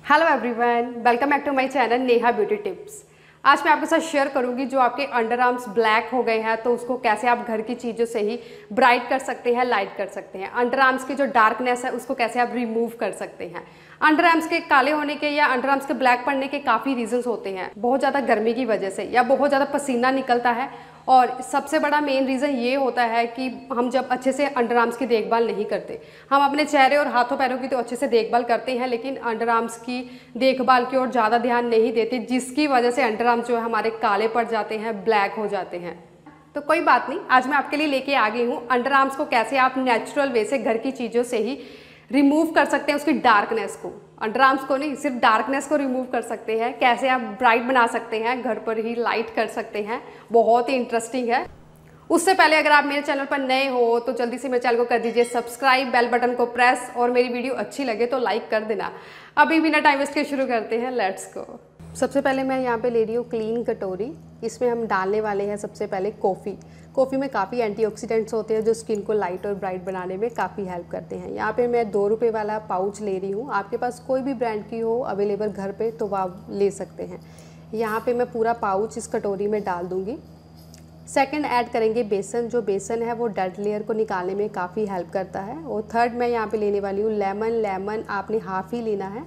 Hello everyone, welcome back to my channel Neha beauty tips. आज मैं आपके साथ शेयर करूंगी जो आपके अंडर आर्म्स ब्लैक हो गए हैं तो उसको कैसे आप घर की चीज़ों से ही ब्राइट कर सकते हैं, लाइट कर सकते हैं। अंडर आर्म्स की जो डार्कनेस है उसको कैसे आप रिमूव कर सकते हैं। अंडर आर्म्स के काले होने के या अंडर आर्म्स के ब्लैक पड़ने के काफ़ी रीजंस होते हैं। बहुत ज़्यादा गर्मी की वजह से या बहुत ज़्यादा पसीना निकलता है, और सबसे बड़ा मेन रीज़न ये होता है कि हम जब अच्छे से अंडर आर्म्स की देखभाल नहीं करते। हम अपने चेहरे और हाथों पैरों की तो अच्छे से देखभाल करते हैं, लेकिन अंडर आर्म्स की देखभाल की ओर ज़्यादा ध्यान नहीं देते, जिसकी वजह से अंडर आर्म्स जो है हमारे काले पड़ जाते हैं, ब्लैक हो जाते हैं। तो कोई बात नहीं, आज मैं आपके लिए लेके आ गई हूँ अंडर आर्म्स को कैसे आप नेचुरल वे से घर की चीज़ों से ही रिमूव कर सकते हैं, उसकी डार्कनेस को। अंडर आर्म्स को नहीं, सिर्फ डार्कनेस को रिमूव कर सकते हैं। कैसे आप ब्राइट बना सकते हैं, घर पर ही लाइट कर सकते हैं, बहुत ही इंटरेस्टिंग है। उससे पहले अगर आप मेरे चैनल पर नए हो तो जल्दी से मेरे चैनल को कर दीजिए सब्सक्राइब, बेल बटन को प्रेस, और मेरी वीडियो अच्छी लगे तो लाइक कर देना। अभी बिना टाइम वेस्ट के शुरू करते हैं, लेट्स गो। सबसे पहले मैं यहाँ पे ले रही हूँ क्लीन कटोरी। इसमें हम डालने वाले हैं सबसे पहले कॉफ़ी। कॉफ़ी में काफ़ी एंटीऑक्सीडेंट्स होते हैं जो स्किन को लाइट और ब्राइट बनाने में काफ़ी हेल्प करते हैं। यहाँ पे मैं 2 रुपये वाला पाउच ले रही हूँ। आपके पास कोई भी ब्रांड की हो अवेलेबल घर पे तो आप ले सकते हैं। यहाँ पे मैं पूरा पाउच इस कटोरी में डाल दूँगी। सेकंड ऐड करेंगे बेसन। जो बेसन है वो डेड लेयर को निकालने में काफ़ी हेल्प करता है। और थर्ड मैं यहाँ पे लेने वाली हूँ लेमन। लेमन आपने हाफ़ ही लेना है।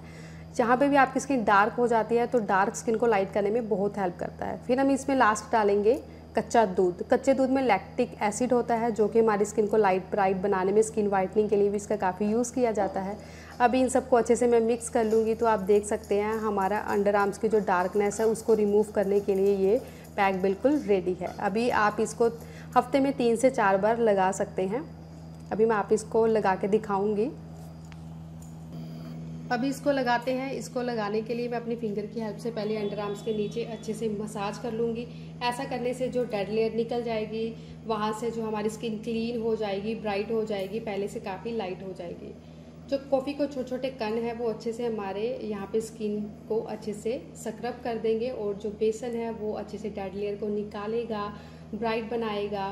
जहाँ पे भी आपकी स्किन डार्क हो जाती है तो डार्क स्किन को लाइट करने में बहुत हेल्प करता है। फिर हम इसमें लास्ट डालेंगे कच्चा दूध। कच्चे दूध में लैक्टिक एसिड होता है जो कि हमारी स्किन को लाइट ब्राइट बनाने में, स्किन वाइटनिंग के लिए भी इसका काफ़ी यूज़ किया जाता है। अभी इन सबको अच्छे से मैं मिक्स कर लूँगी तो आप देख सकते हैं हमारा अंडर आर्म्स की जो डार्कनेस है उसको रिमूव करने के लिए ये पैक बिल्कुल रेडी है। अभी आप इसको हफ्ते में 3 से 4 बार लगा सकते हैं। अभी मैं आप इसको लगा के दिखाऊँगी। अभी इसको लगाते हैं। इसको लगाने के लिए मैं अपनी फिंगर की हेल्प से पहले अंडर आर्म्स के नीचे अच्छे से मसाज कर लूँगी। ऐसा करने से जो डेड लेयर निकल जाएगी, वहाँ से जो हमारी स्किन क्लीन हो जाएगी, ब्राइट हो जाएगी, पहले से काफ़ी लाइट हो जाएगी। जो कॉफ़ी को छोटे छोटे कण है वो अच्छे से हमारे यहाँ पे स्किन को अच्छे से स्क्रब कर देंगे, और जो बेसन है वो अच्छे से डेड लेयर को निकालेगा, ब्राइट बनाएगा।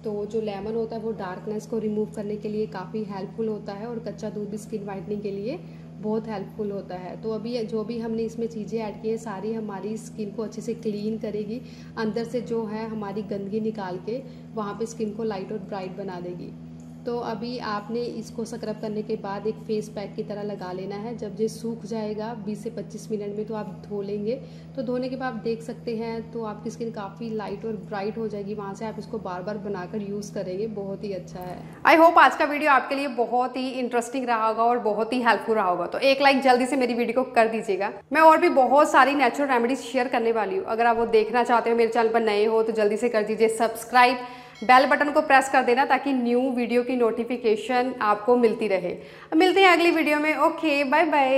तो जो लेमन होता है वो डार्कनेस को रिमूव करने के लिए काफ़ी हेल्पफुल होता है, और कच्चा दूध भी स्किन वाइटनिंग के लिए बहुत हेल्पफुल होता है। तो अभी जो भी हमने इसमें चीज़ें ऐड की है सारी हमारी स्किन को अच्छे से क्लीन करेगी, अंदर से जो है हमारी गंदगी निकाल के वहाँ पे स्किन को लाइट और ब्राइट बना देगी। तो अभी आपने इसको स्क्रब करने के बाद एक फेस पैक की तरह लगा लेना है। जब ये सूख जाएगा 20 से 25 मिनट में तो आप धो लेंगे। तो धोने के बाद आप देख सकते हैं तो आपकी स्किन काफ़ी लाइट और ब्राइट हो जाएगी। वहाँ से आप इसको बार बार बनाकर यूज़ करेंगे, बहुत ही अच्छा है। आई होप आज का वीडियो आपके लिए बहुत ही इंटरेस्टिंग रहा होगा और बहुत ही हेल्पफुल रहा होगा। तो एक लाइक जल्दी से मेरी वीडियो को कर दीजिएगा। मैं और भी बहुत सारी नेचुरल रेमेडीज शेयर करने वाली हूँ। अगर आप वो देखना चाहते हो, मेरे चैनल पर नए हो तो जल्दी से कर दीजिए सब्सक्राइब, बेल बटन को प्रेस कर देना ताकि न्यू वीडियो की नोटिफिकेशन आपको मिलती रहे। मिलते हैं अगली वीडियो में। Okay, bye bye.